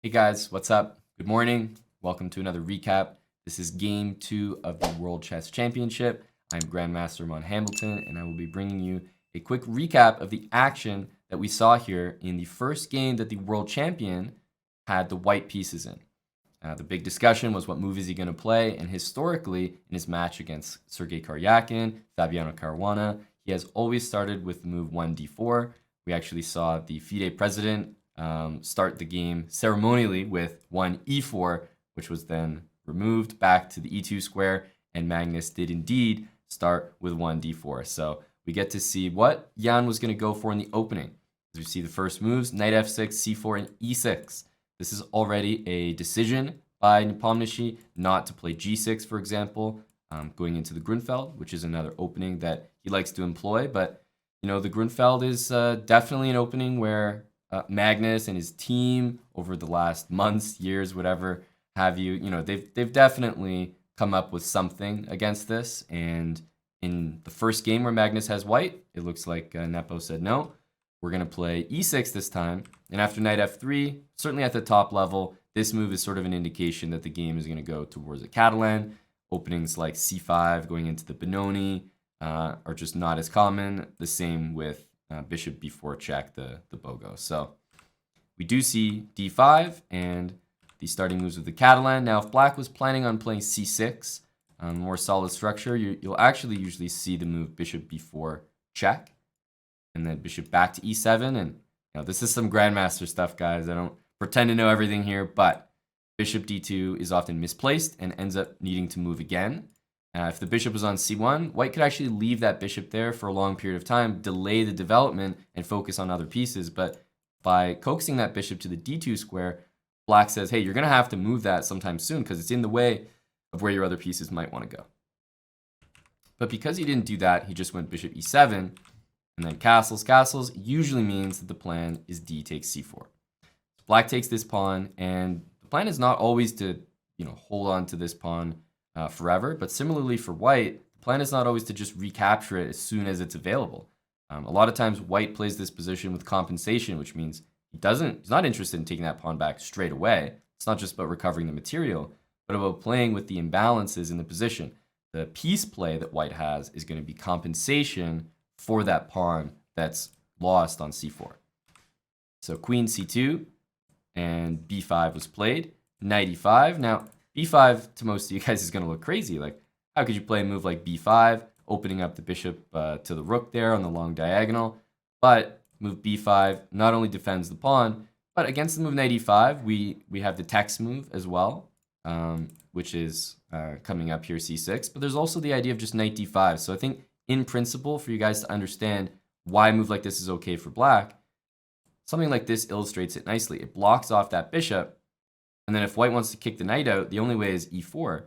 Hey guys, what's up? Good morning. Welcome to another recap. This is game 2 of the World Chess Championship. I'm Grandmaster Mon Hamilton, and I will be bringing you a quick recap of the action that we saw here in the first game that the world champion had the white pieces in. The big discussion was what move is he going to play, and historically, in his match against Sergei Karyakin, Fabiano Caruana, he has always started with the move 1d4. We actually saw the FIDE president start the game ceremonially with 1e4, which was then removed back to the e2 square, and Magnus did indeed start with 1d4. So we get to see what Jan was going to go for in the opening. As we see the first moves, knight f6, c4, and e6. This is already a decision by Nepomniachtchi not to play g6, for example, going into the Grunfeld, which is another opening that he likes to employ. But, the Grunfeld is definitely an opening where Magnus and his team over the last months, years, whatever have you, they've definitely come up with something against this. And in the first game where Magnus has white, it looks like Nepo said no. We're going to play e6 this time. And after knight f3, certainly at the top level, this move is sort of an indication that the game is going to go towards a Catalan. Openings like c5 going into the Benoni are just not as common. The same with bishop b4 check, the Bogo. So we do see d5 and the starting moves of the Catalan. Now, if black was planning on playing c6, more solid structure, you'll actually usually see the move bishop b4 check, and then bishop back to e7. And this is some grandmaster stuff, guys. I don't pretend to know everything here, but bishop d2 is often misplaced and ends up needing to move again. If the bishop was on c1, white could actually leave that bishop there for a long period of time, delay the development, and focus on other pieces. But by coaxing that bishop to the d2 square, black says, hey, you're going to have to move that sometime soon because it's in the way of where your other pieces might want to go. But because he didn't do that, he just went bishop e7, and then castles. Castles usually means that the plan is d takes c4. Black takes this pawn, and the plan is not always to hold on to this pawn forever, but similarly for white, the plan is not always to just recapture it as soon as it's available. A lot of times white plays this position with compensation, which means he's not interested in taking that pawn back straight away. It's not just about recovering the material, but about playing with the imbalances in the position. The piece play that white has is going to be compensation for that pawn that's lost on c4. So queen c2 and b5 was played, knight e5. Now, b5 to most of you guys is going to look crazy. Like, how could you play a move like b5, opening up the bishop to the rook there on the long diagonal? But move b5 not only defends the pawn, but against the move knight e5, we have the text move as well, which is coming up here, c6. But there's also the idea of just knight d5. So I think in principle, for you guys to understand why a move like this is okay for black, something like this illustrates it nicely. It blocks off that bishop. And then if white wants to kick the knight out, the only way is e4.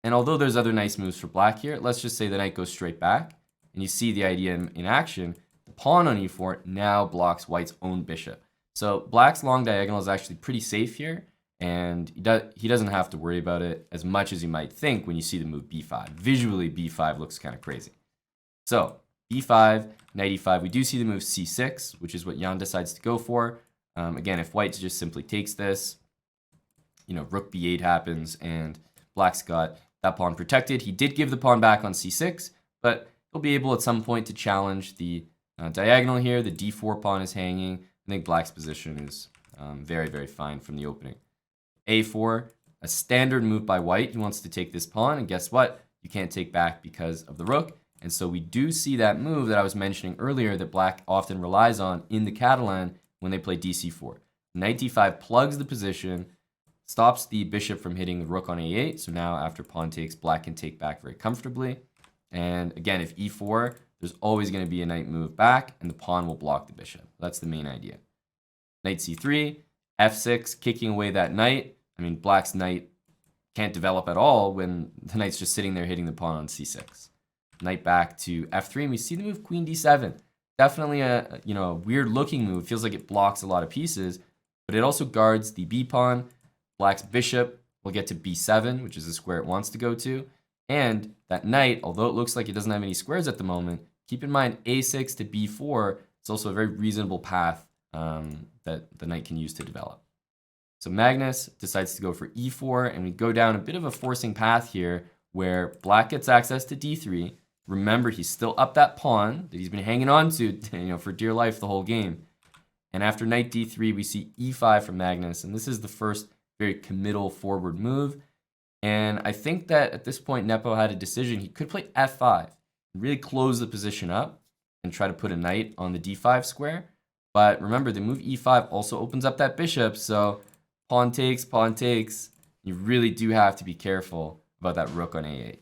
And although there's other nice moves for black here, let's just say the knight goes straight back. And you see the idea in action. The pawn on e4 now blocks white's own bishop. So black's long diagonal is actually pretty safe here. And he doesn't have to worry about it as much as you might think when you see the move b5. Visually, b5 looks kind of crazy. So b5, knight e5. We do see the move c6, which is what Jan decides to go for. Again, if white just simply takes this, rook b8 happens, and black's got that pawn protected. He did give the pawn back on c6, but he'll be able at some point to challenge the diagonal here. The d4 pawn is hanging. I think black's position is very, very fine from the opening. a4, a standard move by white. He wants to take this pawn, and guess what? You can't take back because of the rook. And so we do see that move that I was mentioning earlier that black often relies on in the Catalan when they play dc4. Knight d5 plugs the position, stops the bishop from hitting the rook on a8. So now after pawn takes, black can take back very comfortably. And again, if e4, there's always going to be a knight move back, and the pawn will block the bishop. That's the main idea. Knight c3, f6, kicking away that knight. I mean, black's knight can't develop at all when the knight's just sitting there hitting the pawn on c6. Knight back to f3, and we see the move queen d7. Definitely a weird looking move. It feels like it blocks a lot of pieces, but it also guards the b pawn. Black's bishop will get to b7, which is the square it wants to go to. And that knight, although it looks like it doesn't have any squares at the moment, keep in mind a6 to b4. It's also a very reasonable path that the knight can use to develop. So Magnus decides to go for e4, and we go down a bit of a forcing path here where black gets access to d3. Remember, he's still up that pawn that he's been hanging on to, for dear life the whole game. And after knight d3, we see e5 from Magnus, and this is the first very committal forward move. And I think that at this point, Nepo had a decision. He could play f5, really close the position up, and try to put a knight on the d5 square. But remember, the move e5 also opens up that bishop, so pawn takes, pawn takes. You really do have to be careful about that rook on a8.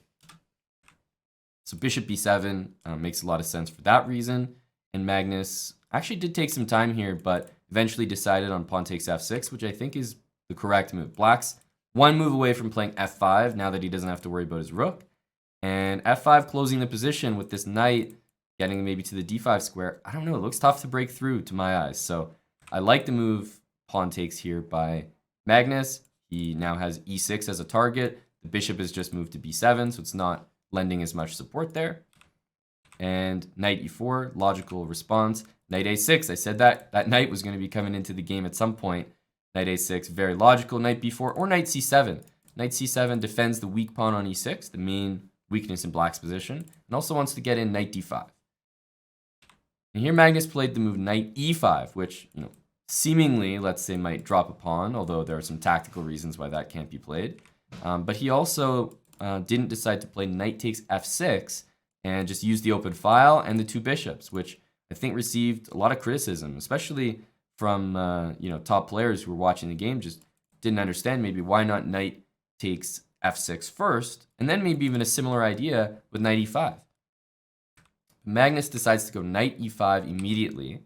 So bishop b7 makes a lot of sense for that reason. And Magnus actually did take some time here, but eventually decided on pawn takes f6, which I think is the correct move. Black's one move away from playing f5 now that he doesn't have to worry about his rook. And f5 closing the position with this knight getting maybe to the d5 square. I don't know, it looks tough to break through to my eyes. So I like the move pawn takes here by Magnus. He now has e6 as a target. The bishop has just moved to b7, so it's not lending as much support there. And knight e4, logical response. Knight a6, I said that knight was going to be coming into the game at some point. Knight a6, very logical. Knight b4 or knight c7. Knight c7 defends the weak pawn on e6, the main weakness in black's position, and also wants to get in knight d5. And here Magnus played the move knight e5, which, seemingly, let's say, might drop a pawn, although there are some tactical reasons why that can't be played. But he also didn't decide to play knight takes f6 and just use the open file and the two bishops, which I think received a lot of criticism, especially from top players who were watching the game, just didn't understand maybe why not knight takes f6 first, and then maybe even a similar idea with knight e5. Magnus decides to go knight e5 immediately,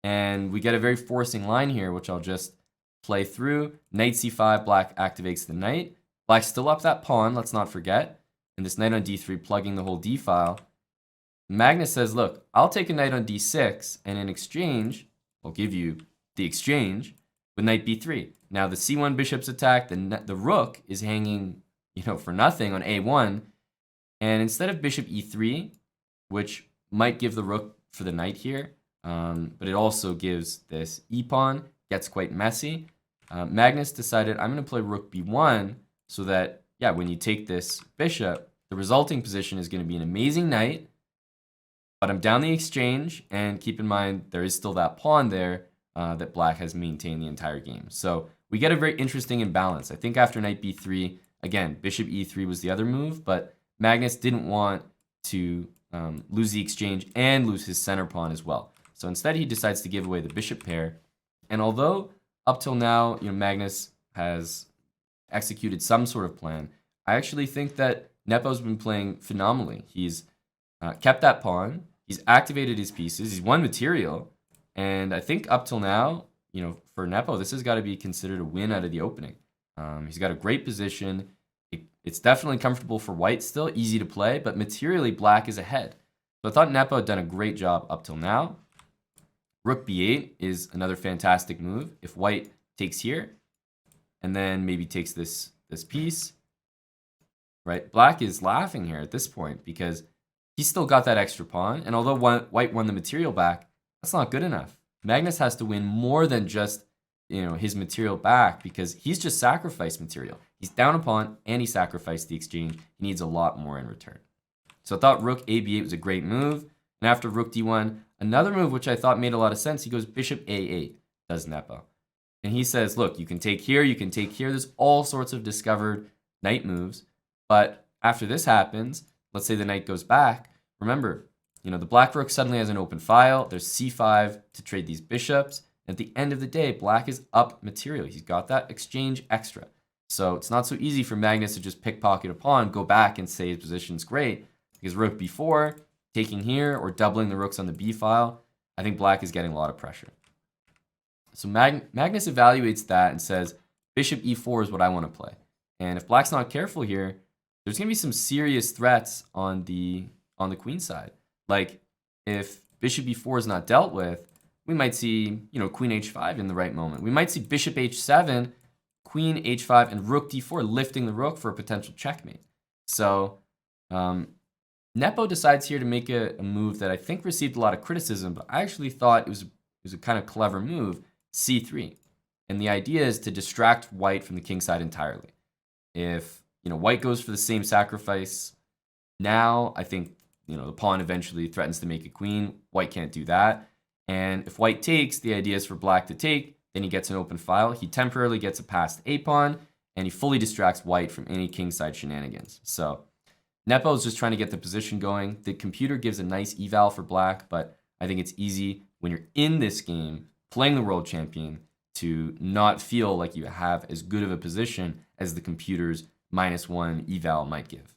and we get a very forcing line here, which I'll just play through. Knight c5, black activates the knight. Black's still up that pawn, let's not forget, and this knight on d3 plugging the whole d file. Magnus says, look, I'll take a knight on d6, and in exchange, I'll give you the exchange with knight b3. Now the c1 bishop's attacked, the rook is hanging, for nothing on a1, and instead of bishop e3, which might give the rook for the knight here, but it also gives this e-pawn, gets quite messy. Magnus decided, I'm going to play rook b1 so that, when you take this bishop, the resulting position is going to be an amazing knight, but I'm down the exchange, and keep in mind, there is still that pawn there that black has maintained the entire game. So we get a very interesting imbalance. I think after knight b3, again, bishop e3 was the other move, but Magnus didn't want to lose the exchange and lose his center pawn as well. So instead, he decides to give away the bishop pair. And although up till now, Magnus has executed some sort of plan, I actually think that Nepo's been playing phenomenally. He's kept that pawn, he's activated his pieces, he's won material, and I think up till now, for Nepo, this has got to be considered a win out of the opening. He's got a great position. It's definitely comfortable for white still, easy to play, but materially black is ahead. So I thought Nepo had done a great job up till now. Rook b8 is another fantastic move. If white takes here, and then maybe takes this piece, right? Black is laughing here at this point because he's still got that extra pawn, and although white won the material back, that's not good enough. Magnus has to win more than just his material back because he's just sacrificed material. He's down a pawn and he sacrificed the exchange. He needs a lot more in return. So I thought rook a b8 was a great move. And after rook d1, another move which I thought made a lot of sense, he goes bishop a8, does Nepo. And he says, look, you can take here, you can take here. There's all sorts of discovered knight moves. But after this happens, let's say the knight goes back. Remember, the black rook suddenly has an open file. There's c5 to trade these bishops. At the end of the day, black is up material. He's got that exchange extra. So it's not so easy for Magnus to just pickpocket a pawn, go back and say his position's great. Because rook b4, taking here, or doubling the rooks on the b file, I think black is getting a lot of pressure. So Magnus evaluates that and says, bishop e4 is what I want to play. And if black's not careful here, there's going to be some serious threats on the queen side. Like, if bishop e4 is not dealt with, we might see, queen h5 in the right moment. We might see bishop h7, queen h5, and rook d4 lifting the rook for a potential checkmate. So Nepo decides here to make a move that I think received a lot of criticism, but I actually thought it was a kind of clever move, c3. And the idea is to distract white from the king side entirely. If, white goes for the same sacrifice now, I think, the pawn eventually threatens to make a queen. White can't do that. And if white takes, the idea is for black to take. Then he gets an open file. He temporarily gets a passed a pawn, and he fully distracts white from any kingside shenanigans. So Nepo is just trying to get the position going. The computer gives a nice eval for black, but I think it's easy when you're in this game playing the world champion to not feel like you have as good of a position as the computer's -1 eval might give.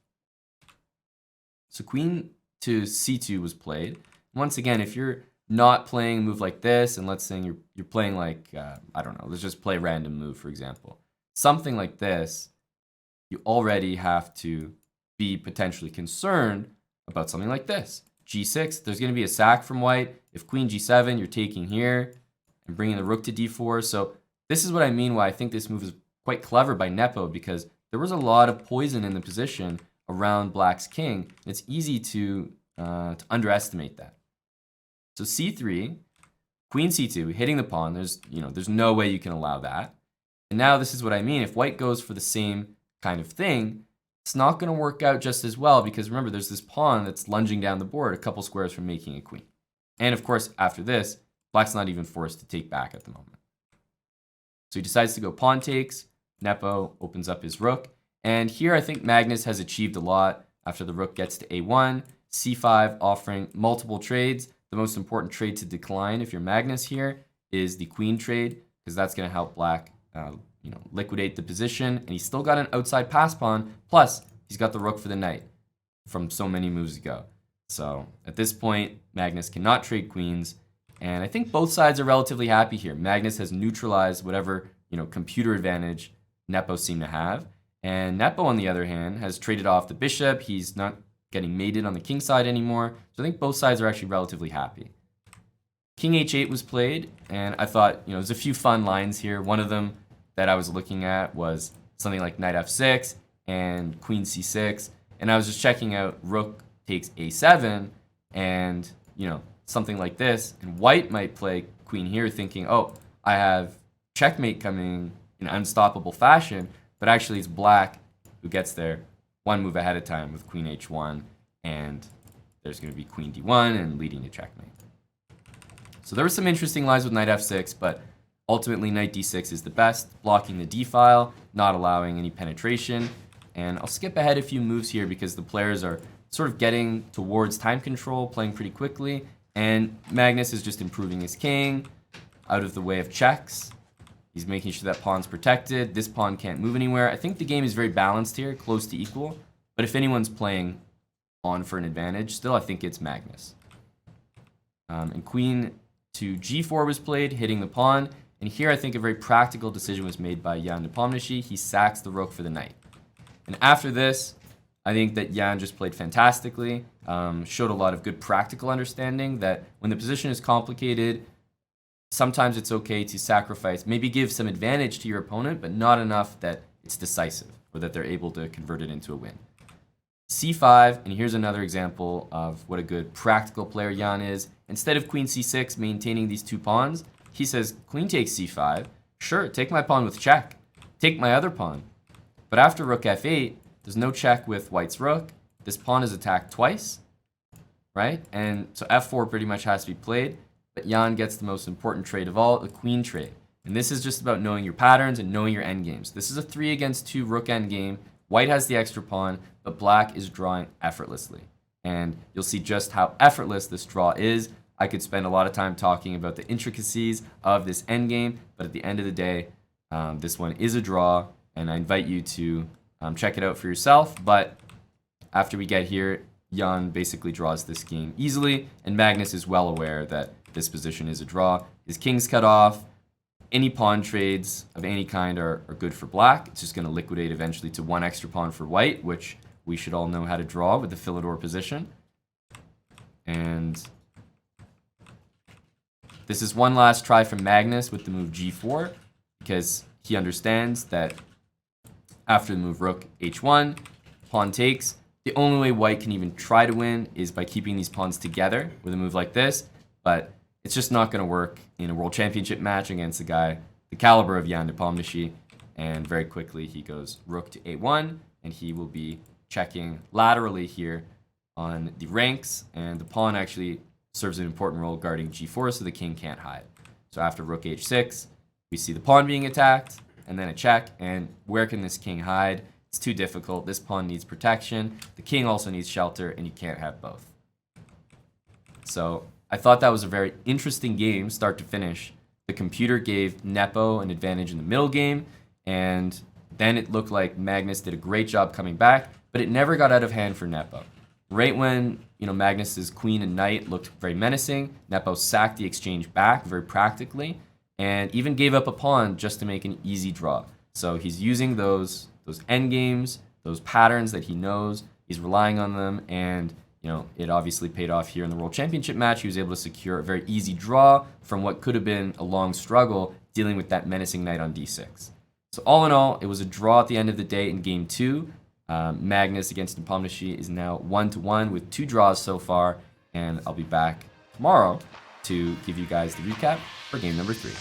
So queen to c2 was played. Once again, if you're not playing a move like this, and let's say you're playing like, I don't know, let's just play a random move, for example. Something like this, you already have to be potentially concerned about something like this. g6, there's going to be a sack from white. If queen g7, you're taking here and bringing the rook to d4. So this is what I mean why I think this move is quite clever by Nepo, because there was a lot of poison in the position around black's king. It's easy to underestimate that. So c3, queen c2, hitting the pawn. There's no way you can allow that. And now this is what I mean. If white goes for the same kind of thing, it's not going to work out just as well, because remember, there's this pawn that's lunging down the board a couple squares from making a queen. And of course, after this, black's not even forced to take back at the moment. So he decides to go pawn takes. Nepo opens up his rook. And here I think Magnus has achieved a lot after the rook gets to a1, c5, offering multiple trades. The most important trade to decline if you're Magnus here is the queen trade, because that's going to help black liquidate the position. And he's still got an outside pass pawn, plus he's got the rook for the knight from so many moves ago. So at this point, Magnus cannot trade queens, and I think both sides are relatively happy here. Magnus has neutralized whatever computer advantage Nepo seemed to have, and Nepo, on the other hand, has traded off the bishop. He's not getting mated on the king side anymore, so I think both sides are actually relatively happy. King h8 was played, and I thought there's a few fun lines here. One of them that I was looking at was something like knight f6 and queen c6, and I was just checking out rook takes a7 and something like this, and white might play queen here thinking, oh, I have checkmate coming in unstoppable fashion, but actually it's black who gets there one move ahead of time with queen h1, and there's going to be queen d1 and leading to checkmate. So there were some interesting lines with knight f6, but ultimately knight d6 is the best, blocking the d file, not allowing any penetration. And I'll skip ahead a few moves here because the players are sort of getting towards time control, playing pretty quickly, and Magnus is just improving his king out of the way of checks. He's making sure that pawn's protected. This pawn can't move anywhere. I think the game is very balanced here, close to equal, but if anyone's playing on for an advantage, still I think it's Magnus. And queen to g4 was played, hitting the pawn, and here I think a very practical decision was made by Jan Nepomniachtchi. He sacks the rook for the knight. And after this, I think that Jan just played fantastically, showed a lot of good practical understanding that when the position is complicated, sometimes it's okay to sacrifice, maybe give some advantage to your opponent, but not enough that it's decisive or that they're able to convert it into a win. c5, and here's another example of what a good practical player Jan is. Instead of queen c6 maintaining these two pawns, he says queen takes c5. Sure, take my pawn with check. Take my other pawn. But after rook f8, there's no check with white's rook. This pawn is attacked twice, right? And so f4 pretty much has to be played. But Jan gets the most important trade of all, the queen trade. And this is just about knowing your patterns and knowing your endgames. This is a 3 against 2 rook endgame. White has the extra pawn, but black is drawing effortlessly. And you'll see just how effortless this draw is. I could spend a lot of time talking about the intricacies of this endgame, but at the end of the day, this one is a draw, and I invite you to check it out for yourself. But after we get here, Jan basically draws this game easily, and Magnus is well aware that this position is a draw. His king's cut off. Any pawn trades of any kind are good for black. It's just going to liquidate eventually to 1 extra pawn for white, which we should all know how to draw with the Philidor position. And this is one last try from Magnus with the move g4, because he understands that after the move rook h1, pawn takes, the only way white can even try to win is by keeping these pawns together with a move like this, but it's just not going to work in a world championship match against a guy the caliber of Jan Nepomniachtchi, and very quickly he goes rook to a1, and he will be checking laterally here on the ranks, and the pawn actually serves an important role guarding g4, so the king can't hide. So after rook h6, we see the pawn being attacked, and then a check, and where can this king hide? It's too difficult. This pawn needs protection. The king also needs shelter, and you can't have both. So I thought that was a very interesting game, start to finish. The computer gave Nepo an advantage in the middle game, and then it looked like Magnus did a great job coming back, but it never got out of hand for Nepo. Right when Magnus's queen and knight looked very menacing, Nepo sacked the exchange back very practically, and even gave up a pawn just to make an easy draw. So he's using those endgames, those patterns that he knows. He's relying on them, and it obviously paid off here in the World Championship match. He was able to secure a very easy draw from what could have been a long struggle dealing with that menacing knight on d6. So all in all, it was a draw at the end of the day in game 2. Magnus against Nepomniachtchi is now 1-1 with 2 draws so far, and I'll be back tomorrow to give you guys the recap for game number 3.